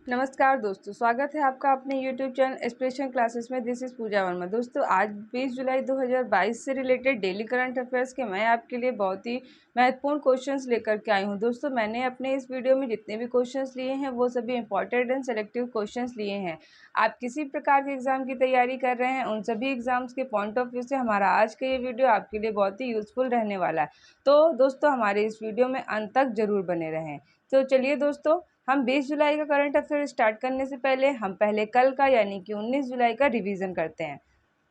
नमस्कार दोस्तों, स्वागत है आपका अपने YouTube चैनल एक्सप्रेशन क्लासेस में। दिस इज़ पूजा वर्मा। दोस्तों, आज 20 जुलाई 2022 से रिलेटेड डेली करंट अफेयर्स के मैं आपके लिए बहुत ही महत्वपूर्ण क्वेश्चंस लेकर के आई हूं। दोस्तों, मैंने अपने इस वीडियो में जितने भी क्वेश्चंस लिए हैं वो सभी इंपॉर्टेंट एंड सेलेक्टिव क्वेश्चंस लिए हैं। आप किसी प्रकार के एग्जाम की तैयारी कर रहे हैं, उन सभी एग्जाम्स के पॉइंट ऑफ व्यू से हमारा आज का ये वीडियो आपके लिए बहुत ही यूजफुल रहने वाला है। तो दोस्तों, हमारे इस वीडियो में अंत तक जरूर बने रहें। तो चलिए दोस्तों, हम 20 जुलाई का करंट अफेयर स्टार्ट करने से पहले हम पहले कल का यानी कि 19 जुलाई का रिवीजन करते हैं।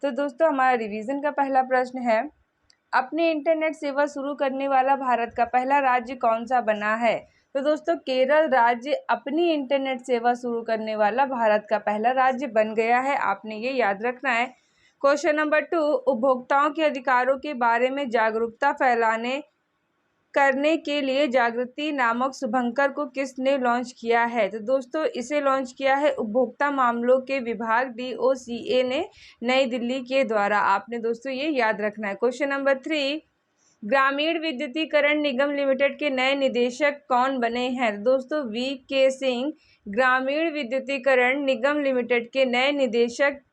तो दोस्तों, हमारा रिवीजन का पहला प्रश्न है, अपनी इंटरनेट सेवा शुरू करने वाला भारत का पहला राज्य कौन सा बना है? तो दोस्तों, केरल राज्य अपनी इंटरनेट सेवा शुरू करने वाला भारत का पहला राज्य बन गया है। आपने ये याद रखना है। क्वेश्चन नंबर 2, उपभोक्ताओं के अधिकारों के बारे में जागरूकता फैलाने करने के लिए जागृति नामक शुभंकर को किसने लॉन्च किया है? तो दोस्तों, इसे लॉन्च किया है उपभोक्ता मामलों के विभाग DOCA ने नई दिल्ली के द्वारा। आपने दोस्तों ये याद रखना है। क्वेश्चन नंबर 3, ग्रामीण विद्युतीकरण निगम लिमिटेड के नए निदेशक कौन बने हैं? तो दोस्तों, VK सिंह ग्रामीण विद्युतीकरण निगम लिमिटेड के नए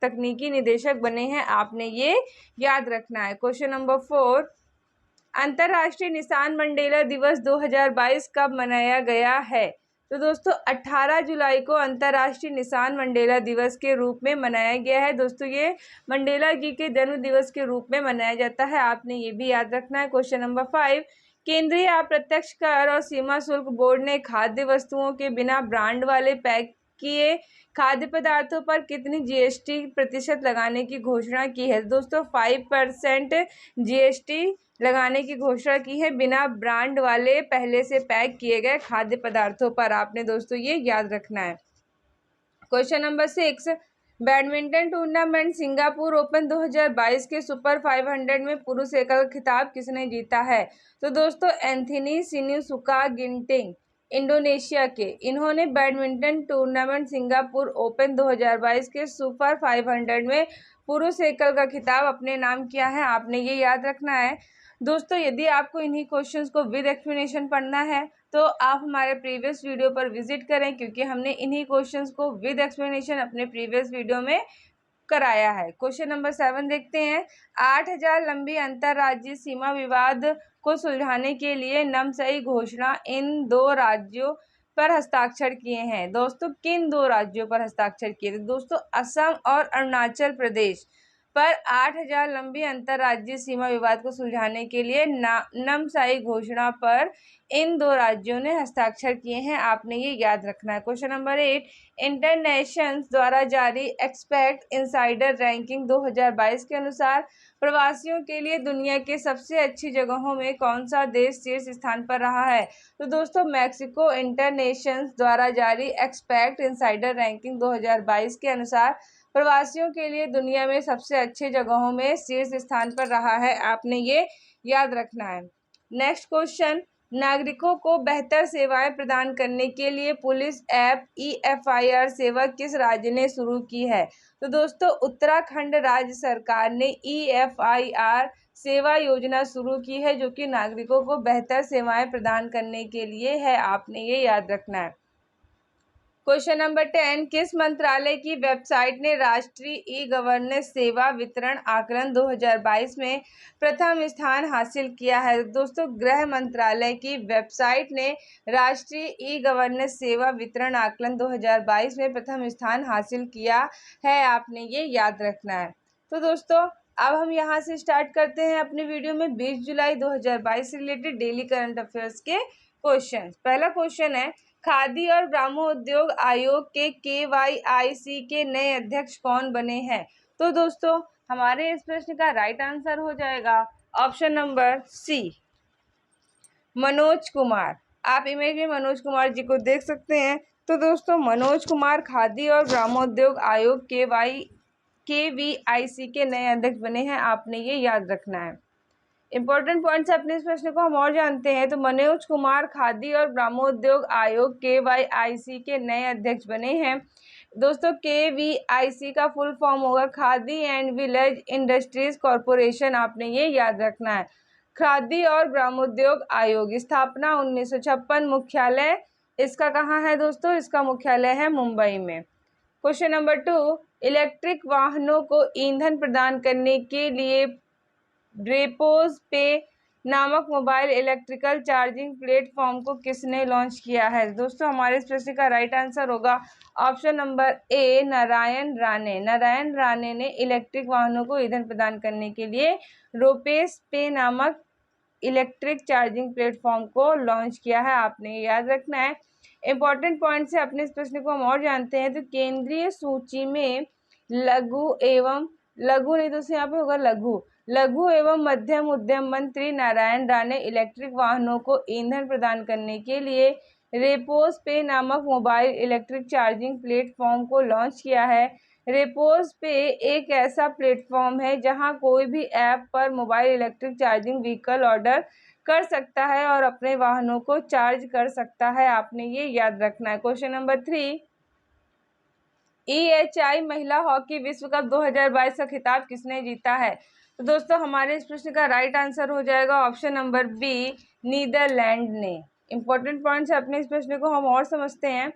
तकनीकी निदेशक बने हैं। आपने ये याद रखना है। क्वेश्चन नंबर 4, अंतर्राष्ट्रीय निशान मंडेला दिवस 2022 कब मनाया गया है? तो दोस्तों, 18 जुलाई को अंतर्राष्ट्रीय निशान मंडेला दिवस के रूप में मनाया गया है। दोस्तों, ये मंडेला जी के जन्म दिवस के रूप में मनाया जाता है। आपने ये भी याद रखना है। क्वेश्चन नंबर 5, केंद्रीय अप्रत्यक्ष कर और सीमा शुल्क बोर्ड ने खाद्य वस्तुओं के बिना ब्रांड वाले पैक किए खाद्य पदार्थों पर कितनी GST प्रतिशत लगाने की घोषणा की है? दोस्तों, 5% GST लगाने की घोषणा की है बिना ब्रांड वाले पहले से पैक किए गए खाद्य पदार्थों पर। आपने दोस्तों ये याद रखना है। Question number 6, badminton tournament Singapore open 2022 के सुपर 500 में पुरुष एकल खिताब किसने जीता है? तो दोस्तों, एंथनी सिनिसुका गिंटिंग इंडोनेशिया के, इन्होंने बैडमिंटन टूर्नामेंट सिंगापुर ओपन 2022 के सुपर 500 में पुरुष एकल का खिताब अपने नाम किया है। आपने ये याद रखना है। दोस्तों, यदि आपको इन्हीं क्वेश्चंस को विद एक्सप्लेनेशन पढ़ना है तो आप हमारे प्रीवियस वीडियो पर विजिट करें, क्योंकि हमने इन्हीं क्वेश्चंस को विद एक्सप्लेनेशन अपने प्रीवियस वीडियो में कराया है। क्वेश्चन नंबर 7 देखते हैं, 8000 लंबी अंतर्राज्यीय सीमा विवाद को सुलझाने के लिए नमसई घोषणा इन दो राज्यों पर हस्ताक्षर किए हैं। दोस्तों, किन दो राज्यों पर हस्ताक्षर किए थे? दोस्तों, असम और अरुणाचल प्रदेश पर 8000 लंबी अंतर्राज्यीय सीमा विवाद को सुलझाने के लिए नमसाई घोषणा पर इन दो राज्यों ने हस्ताक्षर किए हैं। आपने ये याद रखना है। क्वेश्चन नंबर 8, इंटरनेशंस द्वारा जारी एक्सपेक्ट इनसाइडर रैंकिंग 2022 के अनुसार प्रवासियों के लिए दुनिया के सबसे अच्छी जगहों में कौन सा देश शीर्ष स्थान पर रहा है? तो दोस्तों, मैक्सिको इंटरनेशंस द्वारा जारी एक्सपेक्ट इनसाइडर रैंकिंग 2022 के अनुसार प्रवासियों के लिए दुनिया में सबसे अच्छे जगहों में शीर्ष स्थान पर रहा है। आपने ये याद रखना है। नेक्स्ट क्वेश्चन, नागरिकों को बेहतर सेवाएं प्रदान करने के लिए पुलिस ऐप EFIR सेवा किस राज्य ने शुरू की है? तो दोस्तों, उत्तराखंड राज्य सरकार ने EFIR सेवा योजना शुरू की है, जो कि नागरिकों को बेहतर सेवाएं प्रदान करने के लिए है। आपने ये याद रखना है। क्वेश्चन नंबर 10, किस मंत्रालय की वेबसाइट ने राष्ट्रीय ई-गवर्नेंस सेवा वितरण आकलन 2022 में प्रथम स्थान हासिल किया है? दोस्तों, गृह मंत्रालय की वेबसाइट ने राष्ट्रीय ई-गवर्नेंस सेवा वितरण आकलन 2022 में प्रथम स्थान हासिल किया है। आपने ये याद रखना है। तो दोस्तों, अब हम यहाँ से स्टार्ट करते हैं अपने वीडियो में 20 जुलाई 2022 से रिलेटेड डेली करंट अफेयर्स के क्वेश्चन। पहला क्वेश्चन है, खादी और ग्रामोद्योग आयोग के KYIC के नए अध्यक्ष कौन बने हैं? तो दोस्तों, हमारे इस प्रश्न का राइट आंसर हो जाएगा option number C, Manoj Kumar. आप इमेज में मनोज कुमार जी को देख सकते हैं। तो दोस्तों, मनोज कुमार खादी और ग्रामोद्योग आयोग KVIC के नए अध्यक्ष बने हैं। आपने ये याद रखना है। इंपॉर्टेंट पॉइंट्स अपने इस प्रश्न को हम और जानते हैं। तो मनोज कुमार खादी और ग्रामोद्योग आयोग KYIC के नए अध्यक्ष बने हैं। दोस्तों, KVIC का फुल फॉर्म होगा khadi and village industries corporation. आपने ये याद रखना है। खादी और ग्रामोद्योग आयोग, स्थापना 1956, मुख्यालय इसका कहाँ है दोस्तों? इसका मुख्यालय है मुंबई में। क्वेश्चन नंबर 2, इलेक्ट्रिक वाहनों को ईंधन प्रदान करने के लिए ड्रेपोज पे नामक मोबाइल इलेक्ट्रिकल चार्जिंग प्लेटफॉर्म को किसने लॉन्च किया है? दोस्तों हमारे इस प्रश्न का राइट आंसर होगा option number A, Narayan Rane. Narayan Rane ने इलेक्ट्रिक वाहनों को ईंधन प्रदान करने के लिए रोपेस पे नामक इलेक्ट्रिक चार्जिंग प्लेटफॉर्म को लॉन्च किया है। आपने याद रखना है। इंपॉर्टेंट पॉइंट से अपने इस प्रश्न को हम और जानते हैं। तो केंद्रीय सूची में लघु नहीं, दोस्तों यहाँ पे होगा लघु एवं मध्यम उद्यम मंत्री नारायण राणे इलेक्ट्रिक वाहनों को ईंधन प्रदान करने के लिए रेपोस पे नामक मोबाइल इलेक्ट्रिक चार्जिंग प्लेटफॉर्म को लॉन्च किया है। रेपोस पे एक ऐसा प्लेटफॉर्म है जहां कोई भी ऐप पर mobile electric charging vehicle order कर सकता है और अपने वाहनों को चार्ज कर सकता है। आपने ये याद रखना है। क्वेश्चन नंबर 3, EHI महिला हॉकी विश्व कप 2022 का खिताब किसने जीता है? तो दोस्तों हमारे इस प्रश्न का राइट आंसर हो जाएगा ऑप्शन नंबर बी, नीदरलैंड ने। इंपॉर्टेंट पॉइंट्स है अपने इस प्रश्न को हम और समझते हैं।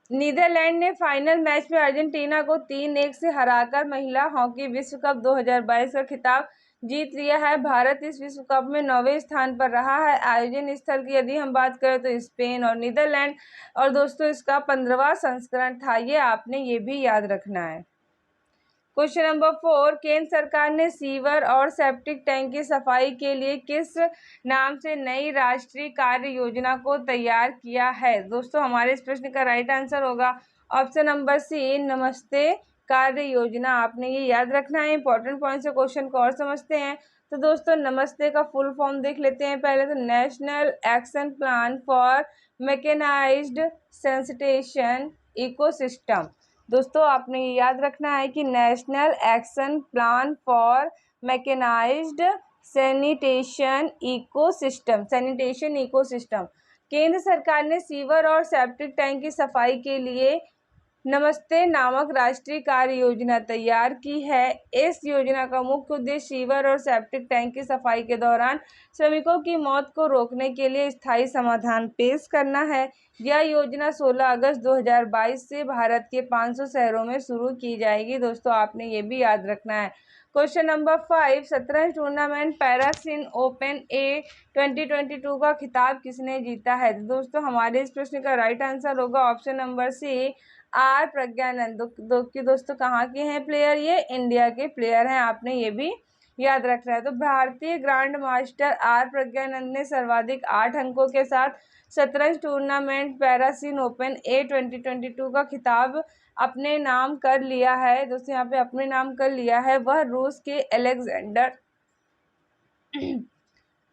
नीदरलैंड ने फाइनल मैच में अर्जेंटीना को 3-1 से हराकर महिला हॉकी विश्व कप 2022 का खिताब जीत लिया है। भारत इस विश्व कप में 9वें स्थान पर रहा है। आयोजन स्थल की यदि हम बात करें तो स्पेन और नीदरलैंड, और दोस्तों इसका 15वां संस्करण था। ये आपने ये भी याद रखना है। क्वेश्चन नंबर 4, केंद्र सरकार ने सीवर और सेप्टिक टैंक की सफाई के लिए किस नाम से नई राष्ट्रीय कार्य योजना को तैयार किया है? दोस्तों हमारे इस प्रश्न का राइट आंसर होगा ऑप्शन नंबर सी, नमस्ते कार्य योजना। आपने ये याद रखना है। इंपॉर्टेंट पॉइंट से क्वेश्चन को और समझते हैं। तो दोस्तों नमस्ते का फुल फॉर्म देख लेते हैं पहले। तो national action plan for mechanised sanitation ecosystem. दोस्तों आपने ये याद रखना है कि national action plan for mechanised sanitation ecosystem केंद्र सरकार ने सीवर और सेप्टिक टैंक की सफाई के लिए नमस्ते नामक राष्ट्रीय कार्य योजना तैयार की है। इस योजना का मुख्य उद्देश्य सीवर और सेप्टिक टैंक की सफाई के दौरान श्रमिकों की मौत को रोकने के लिए स्थायी समाधान पेश करना है। यह योजना 16 अगस्त 2022 से भारत के 500 शहरों में शुरू की जाएगी। दोस्तों आपने ये भी याद रखना है। क्वेश्चन नंबर 5, शतरंज टूर्नामेंट पैरासिन ओपन ए 2022 का खिताब किसने जीता है? तो दोस्तों हमारे इस प्रश्न का राइट आंसर होगा option number C, R Praggnanandhaa. दोस्तों कहाँ के हैं प्लेयर? ये इंडिया के प्लेयर हैं। आपने ये भी याद रखना है। तो भारतीय ग्रैंड मास्टर आर प्रज्ञानंद ने सर्वाधिक 8 अंकों के साथ शतरंज टूर्नामेंट पैरासिन ओपन ए 2022 का खिताब अपने नाम कर लिया है। दोस्तों यहाँ पे अपने नाम कर लिया है। वह रूस के अलेक्जेंडर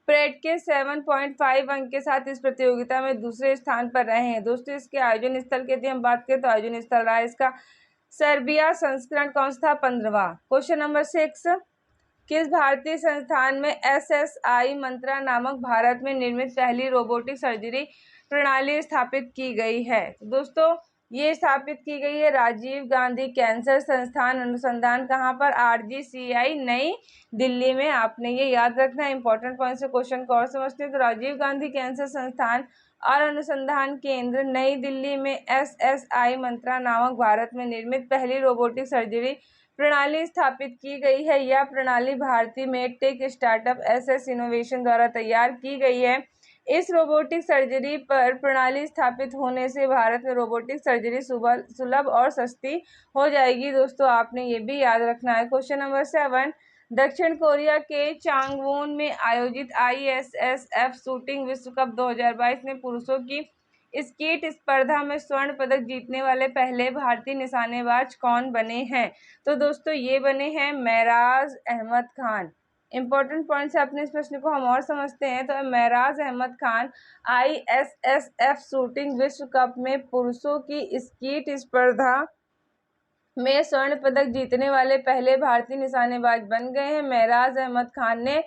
प्रेट के 7.5 अंक के साथ इस प्रतियोगिता में दूसरे स्थान पर रहे हैं। दोस्तों इसके आयोजन स्थल की यदि हम बात करें तो आयोजन स्थल रहा है इसका सर्बिया। संस्करण कौन सा था? 15वां। क्वेश्चन नंबर 6, किस भारतीय संस्थान में SSI मंत्रा नामक भारत में निर्मित पहली रोबोटिक सर्जरी प्रणाली स्थापित की गई है? दोस्तों ये स्थापित की गई है राजीव गांधी कैंसर संस्थान अनुसंधान, कहाँ पर? RGCI नई दिल्ली में। आपने ये याद रखना है। इंपॉर्टेंट पॉइंट से क्वेश्चन को और समझते हैं। तो राजीव गांधी कैंसर संस्थान और अनुसंधान केंद्र नई दिल्ली में SSI मंत्रा नामक भारत में निर्मित पहली रोबोटिक सर्जरी प्रणाली स्थापित की गई है। यह प्रणाली भारतीय मेडटेक स्टार्टअप SS इनोवेशन द्वारा तैयार की गई है। इस रोबोटिक सर्जरी पर प्रणाली स्थापित होने से भारत में रोबोटिक सर्जरी सुलभ और सस्ती हो जाएगी। दोस्तों आपने ये भी याद रखना है। क्वेश्चन नंबर 7, दक्षिण कोरिया के चांगवोन में आयोजित ISSF शूटिंग विश्व कप 2022 में पुरुषों की स्कीट स्पर्धा में स्वर्ण पदक जीतने वाले पहले भारतीय निशानेबाज कौन बने हैं? तो दोस्तों ये बने हैं मेराज अहमद खान। इंपॉर्टेंट पॉइंट्स है अपने इस प्रश्न को हम और समझते हैं। तो मेराज अहमद खान ISSF शूटिंग विश्व कप में पुरुषों की स्कीट स्पर्धा में स्वर्ण पदक जीतने वाले पहले भारतीय निशानेबाज बन गए हैं। मेराज अहमद खान ने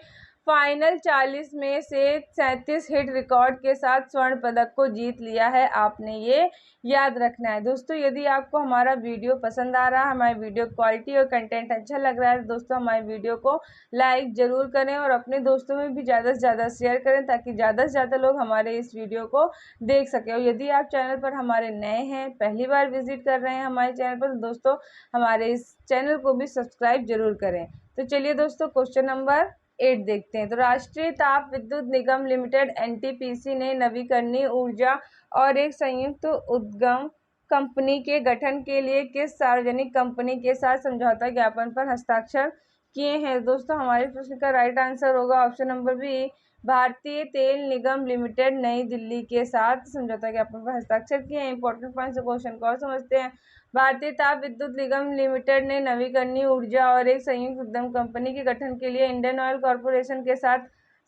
फाइनल 40 में से 37 हिट रिकॉर्ड के साथ स्वर्ण पदक को जीत लिया है। आपने ये याद रखना है। दोस्तों यदि आपको हमारा वीडियो पसंद आ रहा है, हमारी वीडियो क्वालिटी और कंटेंट अच्छा लग रहा है तो दोस्तों हमारी वीडियो को लाइक ज़रूर करें और अपने दोस्तों में भी ज़्यादा से ज़्यादा शेयर करें ताकि ज़्यादा से ज़्यादा लोग हमारे इस वीडियो को देख सकें। और यदि आप चैनल पर हमारे नए हैं, पहली बार विजिट कर रहे हैं हमारे चैनल पर, तो दोस्तों हमारे इस चैनल को भी सब्सक्राइब जरूर करें। तो चलिए दोस्तों क्वेश्चन नंबर 8 देखते हैं। तो राष्ट्रीय ताप विद्युत निगम लिमिटेड एनटीपीसी ने नवीकरणीय ऊर्जा और एक संयुक्त उद्यम कंपनी के गठन के लिए किस सार्वजनिक कंपनी के साथ समझौता ज्ञापन पर हस्ताक्षर किए हैं? दोस्तों हमारे प्रश्न का राइट आंसर होगा ऑप्शन नंबर बी, भारतीय तेल निगम लिमिटेड नई दिल्ली के साथ समझौता ज्ञापन पर हस्ताक्षर किए हैं। इंपॉर्टेंट पॉइंट से क्वेश्चन को और समझते हैं। भारतीय ताप विद्युत निगम लिमिटेड ने नवीकरणीय ऊर्जा और एक संयुक्त उद्यम कंपनी के गठन के लिए इंडियन ऑयल कॉरपोरेशन के साथ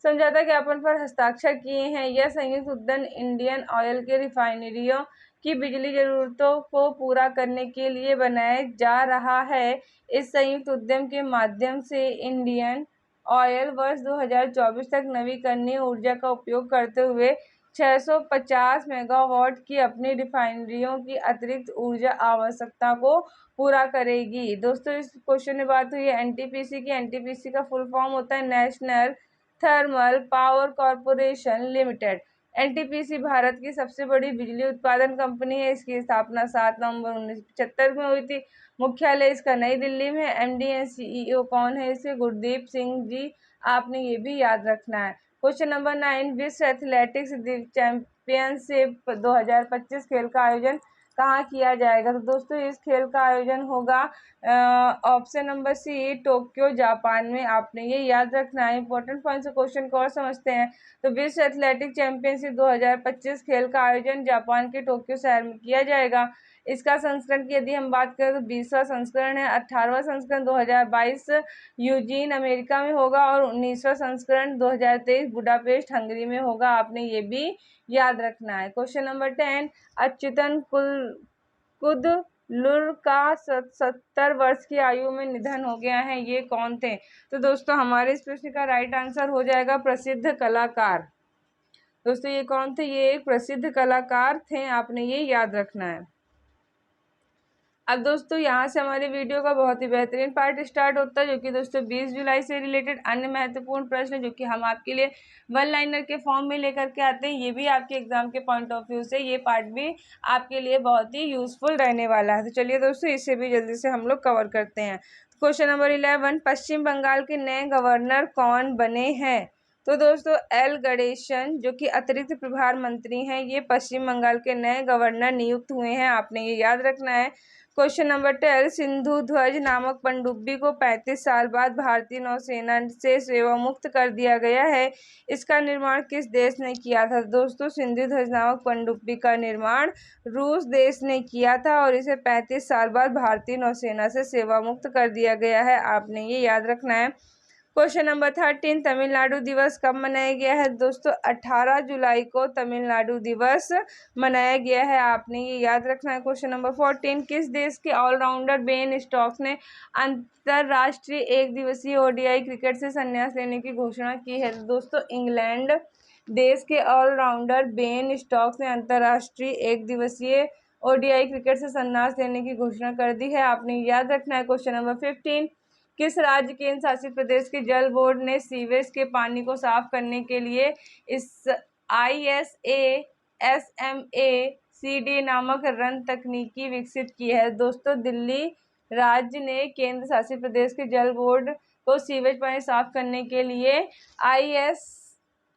समझौता ज्ञापन पर हस्ताक्षर किए हैं। यह संयुक्त उद्यम इंडियन ऑयल के रिफाइनरियों की बिजली जरूरतों को पूरा करने के लिए बनाया जा रहा है। इस संयुक्त उद्यम के माध्यम से इंडियन ऑयल वर्ष 2024 तक नवीकरणीय ऊर्जा का उपयोग करते हुए 650 मेगावाट की अपनी रिफाइनरियों की अतिरिक्त ऊर्जा आवश्यकता को पूरा करेगी। दोस्तों इस क्वेश्चन में बात हुई है एनटीपीसी की। एनटीपीसी का फुल फॉर्म होता है national thermal power corporation limited. NTPC Bharat की सबसे बड़ी बिजली उत्पादन कंपनी है। इसकी स्थापना 7 नवंबर 1975 में हुई थी। मुख्यालय इसका नई दिल्ली में है। एमडी एंड सीईओ कौन है इसके? गुरदीप सिंह जी। आपने ये भी याद रखना है। क्वेश्चन नंबर 9, विश्व एथलेटिक्स चैंपियनशिप 2025 खेल का आयोजन कहाँ किया जाएगा? तो दोस्तों इस खेल का आयोजन होगा option number C, Tokyo Japan में। आपने ये याद रखना है। इंपॉर्टेंट पॉइंट से क्वेश्चन को और समझते हैं। तो विश्व एथलेटिक चैंपियनशिप 2025 खेल का आयोजन जापान के टोक्यो शहर में किया जाएगा। इसका संस्करण की यदि हम बात करें तो 20वां संस्करण है। 18वां संस्करण 2022 यूजीन अमेरिका में होगा और 19वां संस्करण 2023 बुडापेस्ट हंगरी में होगा। आपने ये भी याद रखना है। क्वेश्चन नंबर 10, अच्युतन कुदलुर का 70 वर्ष की आयु में निधन हो गया है। ये कौन थे? तो दोस्तों हमारे इस प्रश्न का राइट आंसर हो जाएगा प्रसिद्ध कलाकार। दोस्तों ये कौन थे? ये एक प्रसिद्ध कलाकार थे। आपने ये याद रखना है। अब दोस्तों यहाँ से हमारी वीडियो का बहुत ही बेहतरीन पार्ट स्टार्ट होता है जो कि दोस्तों 20 जुलाई से रिलेटेड अन्य महत्वपूर्ण प्रश्न जो कि हम आपके लिए वन लाइनर के फॉर्म में लेकर के आते हैं। ये भी आपके एग्जाम के पॉइंट ऑफ व्यू से ये पार्ट भी आपके लिए बहुत ही यूजफुल रहने वाला है। तो चलिए दोस्तों इसे भी जल्दी से हम लोग कवर करते हैं। क्वेश्चन नंबर 11, पश्चिम बंगाल के नए गवर्नर कौन बने हैं? तो दोस्तों एल गणेशन जो कि अतिरिक्त प्रभार मंत्री हैं, ये पश्चिम बंगाल के नए गवर्नर नियुक्त हुए हैं। आपने ये याद रखना है। क्वेश्चन नंबर 12, सिंधु ध्वज नामक पनडुब्बी को 35 साल बाद भारतीय नौसेना से सेवा मुक्त कर दिया गया है। इसका निर्माण किस देश ने किया था? दोस्तों सिंधु ध्वज नामक पनडुब्बी का निर्माण रूस देश ने किया था और इसे 35 साल बाद भारतीय नौसेना से सेवा मुक्त कर दिया गया है। आपने ये याद रखना है। क्वेश्चन नंबर 13, तमिलनाडु दिवस कब मनाया गया है? दोस्तों 18 जुलाई को तमिलनाडु दिवस मनाया गया है। आपने ये याद रखना है। क्वेश्चन नंबर 14, किस देश के ऑलराउंडर बेन स्टोक्स ने अंतरराष्ट्रीय एक दिवसीय ओडीआई क्रिकेट से संन्यास लेने की घोषणा की है? दोस्तों इंग्लैंड देश के ऑलराउंडर बेन स्टोक्स ने अंतरराष्ट्रीय एक दिवसीय ओडीआई क्रिकेट से संन्यास लेने की घोषणा कर दी है। आपने याद रखना है। क्वेश्चन नंबर 15, किस राज्य केंद्र शासित प्रदेश के जल बोर्ड ने सीवेज के पानी को साफ करने के लिए इस ISASMACD नामक रन तकनीकी विकसित की है? दोस्तों दिल्ली राज्य ने केंद्र शासित प्रदेश के जल बोर्ड को सीवेज पानी साफ करने के लिए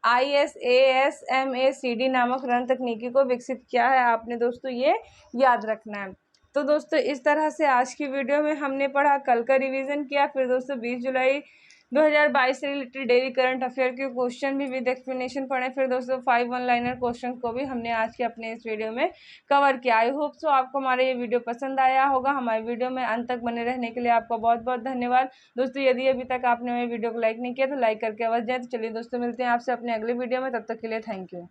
ISASMACD नामक रन तकनीकी को विकसित किया है। आपने दोस्तों ये याद रखना है। तो दोस्तों इस तरह से आज की वीडियो में हमने पढ़ा, कल का रिवीजन किया, फिर दोस्तों 20 जुलाई 2022 से रिलेटेड डेली करंट अफेयर के क्वेश्चन भी विद एक्सप्लेनेशन पढ़े, फिर दोस्तों 5 वन लाइनर क्वेश्चन को भी हमने आज के अपने इस वीडियो में कवर किया। आई होप सो आपको हमारा ये वीडियो पसंद आया होगा। हमारे वीडियो में अंत तक बने रहने के लिए आपका बहुत बहुत धन्यवाद। दोस्तों यदि अभी तक आपने मेरे वीडियो को लाइक नहीं किया तो लाइक करके आवाज़ जाए। तो चलिए दोस्तों मिलते हैं आपसे अपने अगले वीडियो में, तब तक के लिए थैंक यू।